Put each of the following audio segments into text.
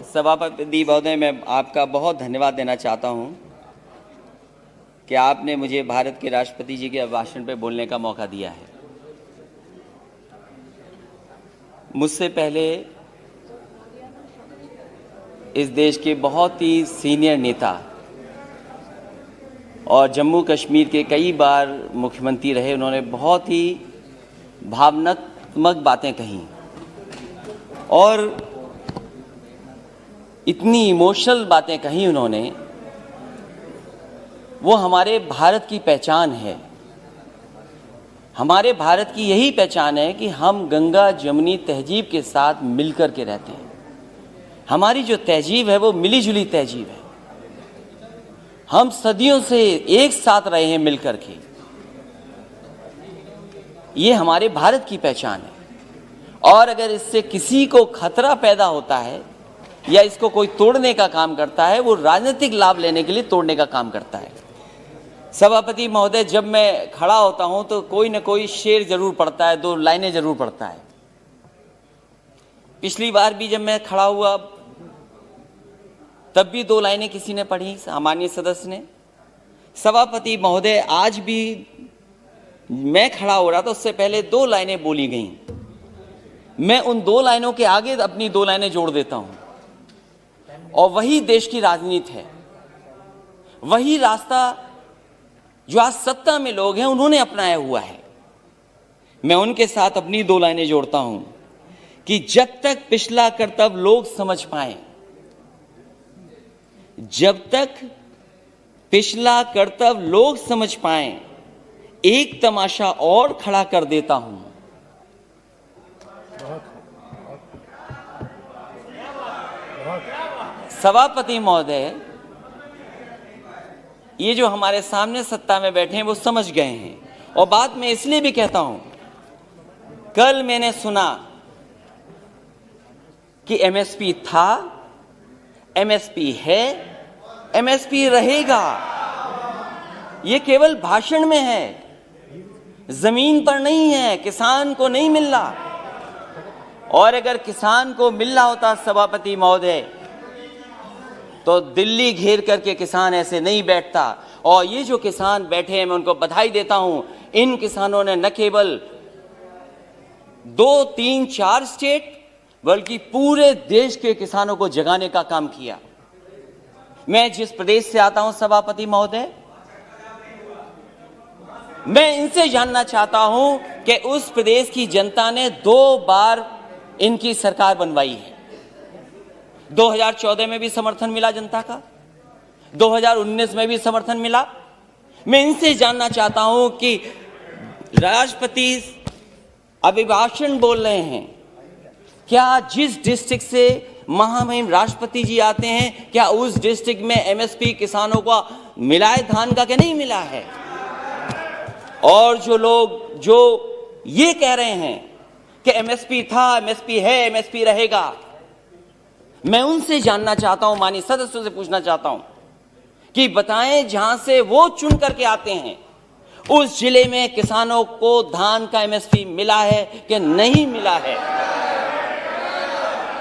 सभापति महोदय, मैं आपका बहुत धन्यवाद देना चाहता हूं कि आपने मुझे भारत के राष्ट्रपति जी के भाषण पर बोलने का मौका दिया है। मुझसे पहले इस देश के बहुत ही सीनियर नेता और जम्मू कश्मीर के कई बार मुख्यमंत्री रहे, उन्होंने बहुत ही भावनात्मक बातें कहीं और इतनी इमोशनल बातें कही उन्होंने। वो हमारे भारत की पहचान है। हमारे भारत की यही पहचान है कि हम गंगा जमुनी तहजीब के साथ मिलकर के रहते हैं। हमारी जो तहजीब है वो मिली जुली तहजीब है। हम सदियों से एक साथ रहे हैं मिलकर के। ये हमारे भारत की पहचान है और अगर इससे किसी को खतरा पैदा होता है या इसको कोई तोड़ने का काम करता है, वो राजनीतिक लाभ लेने के लिए तोड़ने का काम करता है। सभापति महोदय, जब मैं खड़ा होता हूं तो कोई न कोई शेर जरूर पढ़ता है, दो लाइनें जरूर पढ़ता है। पिछली बार भी जब मैं खड़ा हुआ तब भी दो लाइनें किसी ने पढ़ी, सामान्य सदस्य ने। सभापति महोदय, आज भी मैं खड़ा हो रहा था, उससे पहले दो लाइनें बोली गईं। मैं उन दो लाइनों के आगे अपनी दो लाइनें जोड़ देता हूं और वही देश की राजनीति है। वही रास्ता जो आज सत्ता में लोग हैं उन्होंने अपनाया हुआ है। मैं उनके साथ अपनी दो लाइनें जोड़ता हूं कि जब तक पिछला कर्तव्य लोग समझ पाए, जब तक पिछला कर्तव्य लोग समझ पाए, एक तमाशा और खड़ा कर देता हूं। सभापति महोदय, ये जो हमारे सामने सत्ता में बैठे हैं वो समझ गए हैं और बात मैं इसलिए भी कहता हूं, कल मैंने सुना कि एमएसपी था, एमएसपी है, एमएसपी रहेगा। ये केवल भाषण में है, जमीन पर नहीं है, किसान को नहीं मिल रहा। और अगर किसान को मिल रहा होता सभापति महोदय तो दिल्ली घेर करके किसान ऐसे नहीं बैठता। और ये जो किसान बैठे हैं, मैं उनको बधाई देता हूं। इन किसानों ने न केवल 2, 3, 4 स्टेट बल्कि पूरे देश के किसानों को जगाने का काम किया। मैं जिस प्रदेश से आता हूं सभापति महोदय, मैं इनसे जानना चाहता हूं कि उस प्रदेश की जनता ने 2 बार इनकी सरकार बनवाई है। 2014 में भी समर्थन मिला जनता का, 2019 में भी समर्थन मिला। मैं इनसे जानना चाहता हूं कि राष्ट्रपति अभिभाषण बोल रहे हैं, क्या जिस डिस्ट्रिक्ट से महामहिम राष्ट्रपति जी आते हैं, क्या उस डिस्ट्रिक्ट में एमएसपी किसानों को मिला है धान का कि नहीं मिला है? और जो लोग जो ये कह रहे हैं कि एमएसपी था, एमएसपी है, एमएसपी रहेगा, मैं उनसे जानना चाहता हूं, माननीय सदस्यों से पूछना चाहता हूं कि बताएं जहां से वो चुन करके आते हैं उस जिले में किसानों को धान का एमएसपी मिला है कि नहीं मिला है।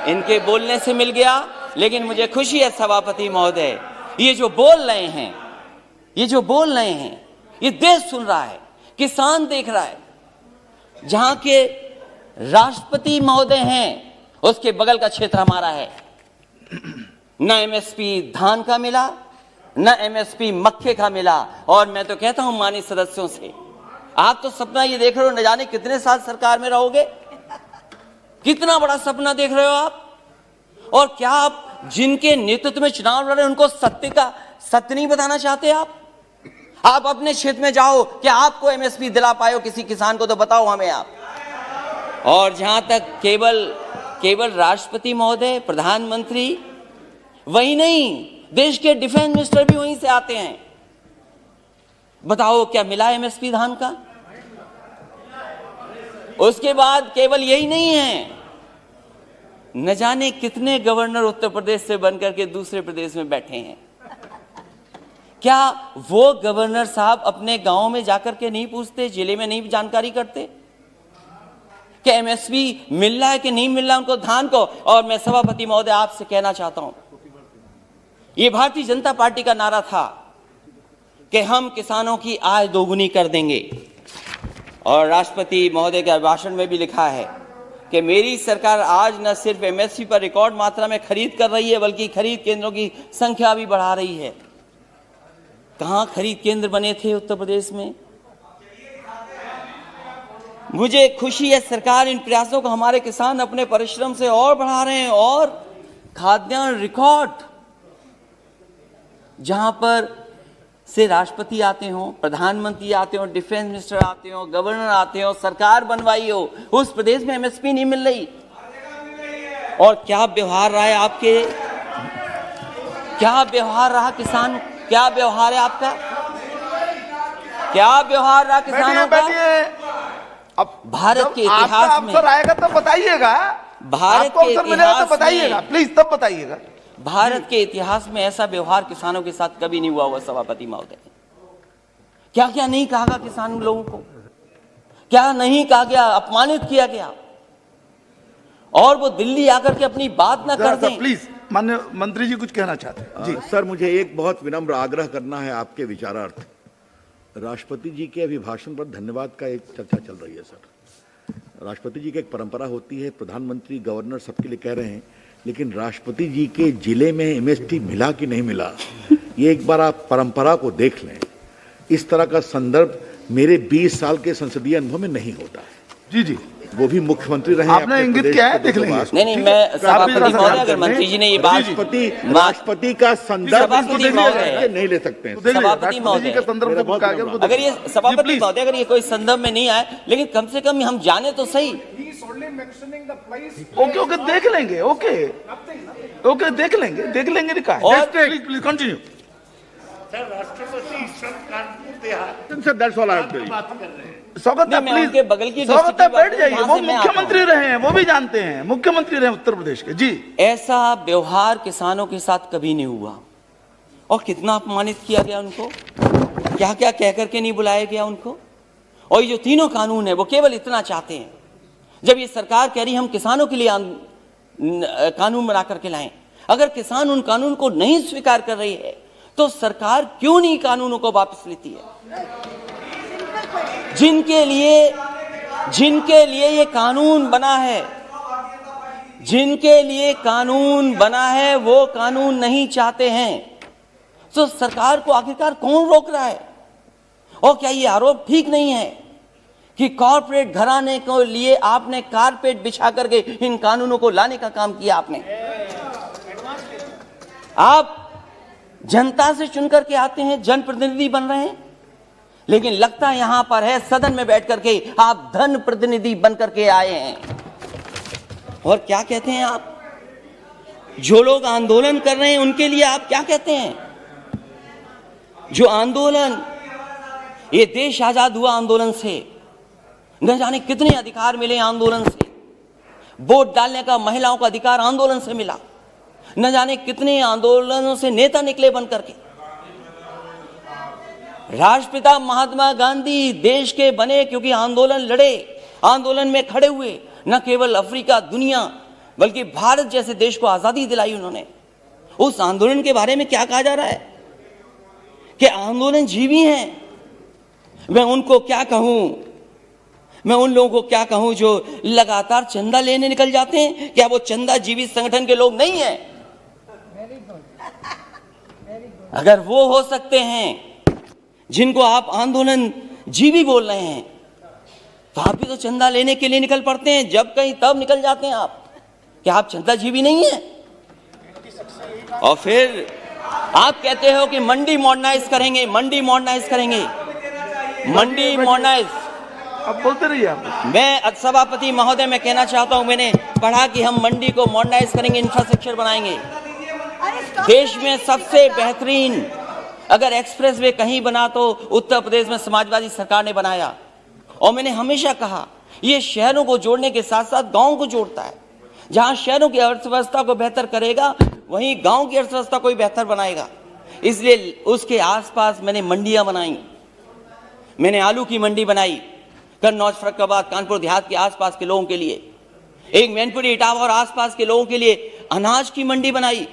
इनके बोलने से मिल गया, लेकिन मुझे खुशी है सभापति महोदय, ये जो बोल रहे हैं, ये जो बोल रहे हैं, ये देश सुन रहा है, किसान देख रहा है। जहां के राष्ट्रपति महोदय हैं उसके बगल का क्षेत्र हमारा है। न एमएसपी धान का मिला, न एमएसपी मक्के का मिला। और मैं तो कहता हूं माननीय सदस्यों से, आप तो सपना ये देख रहे हो, न जाने कितने साल सरकार में रहोगे, कितना बड़ा सपना देख रहे हो आप। और क्या आप जिनके नेतृत्व में चुनाव लड़ रहे हैं उनको सत्य नहीं बताना चाहते? आप अपने क्षेत्र में जाओ, क्या आपको एमएसपी दिला पाए हो किसी किसान को? तो बताओ हमें आप। और जहां तक केवल राष्ट्रपति महोदय, प्रधानमंत्री, वही नहीं, देश के डिफेंस मिनिस्टर भी वहीं से आते हैं। बताओ क्या मिला एमएसपी धान का? उसके बाद केवल यही नहीं है, न जाने कितने गवर्नर उत्तर प्रदेश से बनकर के दूसरे प्रदेश में बैठे हैं। क्या वो गवर्नर साहब अपने गांव में जाकर के नहीं पूछते, जिले में नहीं जानकारी करते? कि एमएसपी मिल रहा है कि नहीं मिल रहा उनको धान को। और मैं सभापति महोदय आपसे कहना चाहता हूं, ये भारतीय जनता पार्टी का नारा था कि हम किसानों की आय दोगुनी कर देंगे, और राष्ट्रपति महोदय के भाषण में भी लिखा है कि मेरी सरकार आज न सिर्फ एमएसपी पर रिकॉर्ड मात्रा में खरीद कर रही है, बल्कि खरीद केंद्रों की संख्या भी बढ़ा रही है। कहां खरीद केंद्र बने थे उत्तर प्रदेश में? मुझे खुशी है सरकार इन प्रयासों को, हमारे किसान अपने परिश्रम से और बढ़ा रहे हैं। और खाद्यान्न रिकॉर्ड, जहां पर से राष्ट्रपति आते हो, प्रधानमंत्री आते हो, डिफेंस मिनिस्टर आते हो, गवर्नर आते हो, सरकार बनवाई हो, उस प्रदेश में एमएसपी नहीं मिल रही। और क्या व्यवहार रहा है आपके, क्या व्यवहार रहा किसान, क्या व्यवहार है आपका, क्या व्यवहार रहा किसानों का? अब भारत के इतिहास में अवसर आएगा तब बताइएगा, भारत के इतिहास तो बताइएगा, प्लीज तब बताइएगा। भारत के इतिहास में ऐसा व्यवहार किसानों के साथ कभी नहीं हुआ हुआ सभापति महोदय। क्या क्या नहीं कहा गया किसान लोगों को, क्या नहीं कहा गया, अपमानित किया गया, और वो दिल्ली आकर के अपनी बात ना कर दें। प्लीज माननीय मंत्री जी कुछ कहना चाहते हैं जी। सर, मुझे एक बहुत विनम्र आग्रह करना है आपके विचारार्थ। राष्ट्रपति जी के अभिभाषण पर धन्यवाद का एक चर्चा चल रही है सर। राष्ट्रपति जी की एक परंपरा होती है, प्रधानमंत्री गवर्नर सबके लिए कह रहे हैं, लेकिन राष्ट्रपति जी के जिले में एमएसपी मिला कि नहीं मिला, ये एक बार आप परंपरा को देख लें। इस तरह का संदर्भ मेरे 20 साल के संसदीय अनुभव में नहीं होता है। जी जी, वो भी मुख्यमंत्री रहे। आपने इंगित किया है, देख लेंगे। नहीं, मैं सभापति महोदय, अगर मंत्री जी ने ये बात, राष्ट्रपति का संदर्भ नहीं ले सकते हैं। सभापति महोदय, अगर ये सभापति महोदय अगर ये कोई संदर्भ में नहीं आए, लेकिन कम से कम हम जाने तो सही। ओके ओके, देख लेंगे, ओके ओके, देख लेंगे लिखा है। और प्लीज कंटिन्यू सर। राष्ट्रपति sir that's all I have to. स्वागत है, प्लीज उनके बगल की स्वागत है, बैठ जाइए। वो मुख्यमंत्री रहे हैं, वो भी जानते हैं, मुख्यमंत्री रहे उत्तर प्रदेश के जी। ऐसा व्यवहार किसानों के साथ कभी नहीं हुआ, और कितना अपमानित किया गया उनको, क्या क्या कह करके नहीं बुलाया गया उनको। और ये जो तीनों कानून है वो केवल इतना चाहते हैं, जब ये सरकार कह रही हम किसानों के लिए कानून बना करके लाएं, अगर किसान उन कानून को नहीं स्वीकार कर रही है तो सरकार क्यों नहीं कानूनों को वापस लेती है? जिनके लिए ये कानून बना है, जिनके लिए कानून बना है, वो कानून नहीं चाहते हैं, तो सरकार को आखिरकार कौन रोक रहा है? और क्या ये आरोप ठीक नहीं है कि कॉर्पोरेट घराने को लिए आपने कारपेट बिछा करके इन कानूनों को लाने का काम किया? आपने, आप जनता से चुन करके आते हैं, जनप्रतिनिधि बन रहे हैं, लेकिन लगता यहां पर है सदन में बैठ करके आप धन प्रतिनिधि बन करके आए हैं। और क्या कहते हैं आप? जो लोग आंदोलन कर रहे हैं उनके लिए आप क्या कहते हैं? जो आंदोलन, ये देश आजाद हुआ आंदोलन से, न जाने कितने अधिकार मिले आंदोलन से। वोट डालने का महिलाओं का अधिकार आंदोलन से मिला, न जाने कितने आंदोलनों से नेता निकले बन करके। राष्ट्रपिता महात्मा गांधी देश के बने क्योंकि आंदोलन लड़े, आंदोलन में खड़े हुए, न केवल अफ्रीका, दुनिया, बल्कि भारत जैसे देश को आजादी दिलाई उन्होंने। उस आंदोलन के बारे में क्या कहा जा रहा है कि आंदोलन जीवी हैं। मैं उनको क्या कहूं, मैं उन लोगों को क्या कहूं जो लगातार चंदा लेने निकल जाते हैं? क्या वो चंदा जीवी संगठन के लोग नहीं हैं? अगर वो हो सकते हैं जिनको आप आंदोलन जीवी बोल रहे हैं, तो आप भी तो चंदा लेने के लिए निकल पड़ते हैं, जब कहीं तब निकल जाते हैं आप। क्या आप चंदा जीवी नहीं है? और फिर आप कहते हो कि मंडी मॉडर्नाइज करेंगे, मंडी मॉडर्नाइज करेंगे, मंडी मॉडर्नाइज। अब बोलते रहिए आप। मैं सभापति महोदय मैं कहना चाहता हूं, मैंने पढ़ा कि हम मंडी को मॉडर्नाइज करेंगे, इंफ्रास्ट्रक्चर बनाएंगे। देश में सबसे बेहतरीन अगर एक्सप्रेस वे कहीं बना तो उत्तर प्रदेश में समाजवादी सरकार ने बनाया। और मैंने हमेशा कहा ये शहरों को जोड़ने के साथ साथ गांव को जोड़ता है। जहां शहरों की अर्थव्यवस्था को बेहतर करेगा, वहीं गांव की अर्थव्यवस्था को भी बेहतर बनाएगा। इसलिए उसके आसपास मैंने मंडियां बनाई। मैंने आलू की मंडी बनाई, कन्नौज, फर्रुखाबाद, कानपुर देहात के आसपास के लोगों के लिए, एक मैनपुरी, इटावा और आसपास के लोगों के लिए अनाज की मंडी बनाई।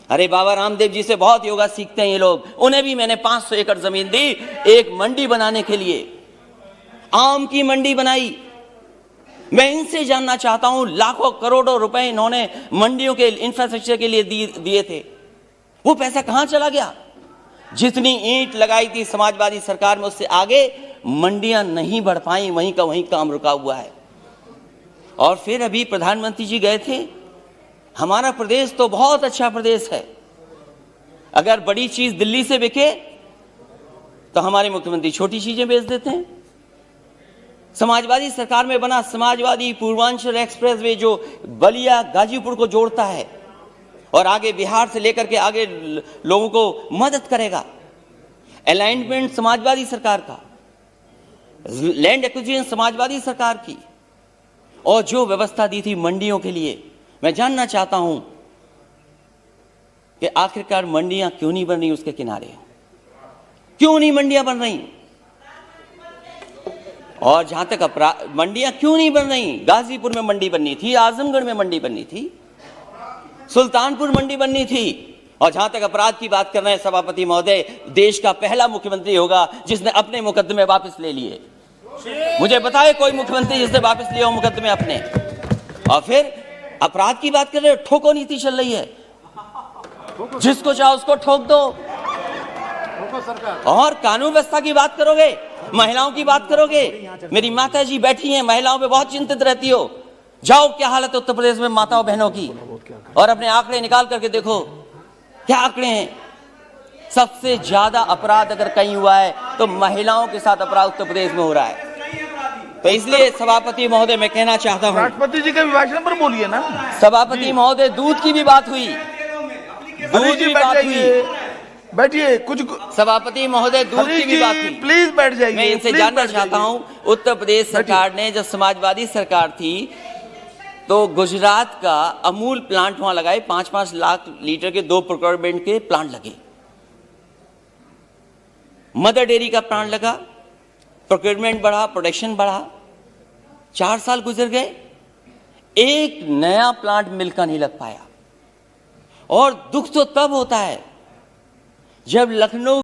अरे बाबा रामदेव जी से बहुत योगा सीखते हैं ये लोग, उन्हें भी मैंने 500 एकड़ जमीन दी एक मंडी बनाने के लिए, आम की मंडी बनाई। मैं इनसे जानना चाहता हूं, लाखों करोड़ों रुपए इन्होंने मंडियों के इंफ्रास्ट्रक्चर के लिए दिए थे, वो पैसा कहां चला गया? जितनी ईंट लगाई थी समाजवादी सरकार में, उससे आगे मंडियां नहीं बढ़ पाई, वहीं का वहीं काम रुका हुआ है। और फिर अभी प्रधानमंत्री जी गए थे, हमारा प्रदेश तो बहुत अच्छा प्रदेश है, अगर बड़ी चीज दिल्ली से बिके तो हमारे मुख्यमंत्री छोटी चीजें बेच देते हैं। समाजवादी सरकार में बना समाजवादी पूर्वांचल एक्सप्रेस वे जो बलिया गाजीपुर को जोड़ता है और आगे बिहार से लेकर के आगे लोगों को मदद करेगा, अलाइनमेंट समाजवादी सरकार का, लैंड एक्विजिशन समाजवादी सरकार की, और जो व्यवस्था दी थी मंडियों के लिए। मैं जानना चाहता हूं कि आखिरकार मंडियां क्यों नहीं बन रही उसके किनारे, क्यों नहीं मंडियां बन रही? और जहां तक मंडियां क्यों नहीं बन रही, गाजीपुर में मंडी बननी थी, आजमगढ़ में मंडी बननी थी, सुल्तानपुर मंडी बननी थी। और जहां तक अपराध की बात कर रहे हैं सभापति महोदय, देश का पहला मुख्यमंत्री होगा जिसने अपने मुकदमे वापस ले लिए। मुझे बताए कोई मुख्यमंत्री जिसने वापस लिया हो मुकदमे अपने। और फिर अपराध की बात कर रहे हो, ठोको नीति चल रही है, जिसको चाहो उसको ठोक दो। और कानून व्यवस्था की बात करोगे, महिलाओं की बात करोगे, मेरी माता जी बैठी हैं, महिलाओं पे बहुत चिंतित रहती हो, जाओ क्या हालत है उत्तर प्रदेश में माताओं बहनों की, और अपने आंकड़े निकाल करके देखो क्या आंकड़े हैं। सबसे ज्यादा अपराध अगर कहीं हुआ है तो महिलाओं के साथ अपराध उत्तर प्रदेश में हो रहा है। तो इसलिए सभापति महोदय मैं कहना चाहता हूं, राष्ट्रपति जी के अभिभाषण पर बोलिए ना। सभापति महोदय, दूध की भी बात हुई, दूध की बात हुई, बैठिए। कुछ सभापति महोदय, दूध की भी बात हुई, प्लीज बैठ जाइए। मैं इनसे जानना चाहता हूं, उत्तर प्रदेश सरकार ने जब समाजवादी सरकार थी तो गुजरात का अमूल प्लांट वहां लगाए, 5-5 लाख लीटर के 2 प्रोक्योरमेंट के प्लांट लगे, मदर डेयरी का प्लांट लगा, प्रोक्योरमेंट बढ़ा, प्रोडक्शन बढ़ा। 4 साल गुजर गए, एक नया प्लांट मिल का नहीं लग पाया। और दुख तो तब होता है जब लखनऊ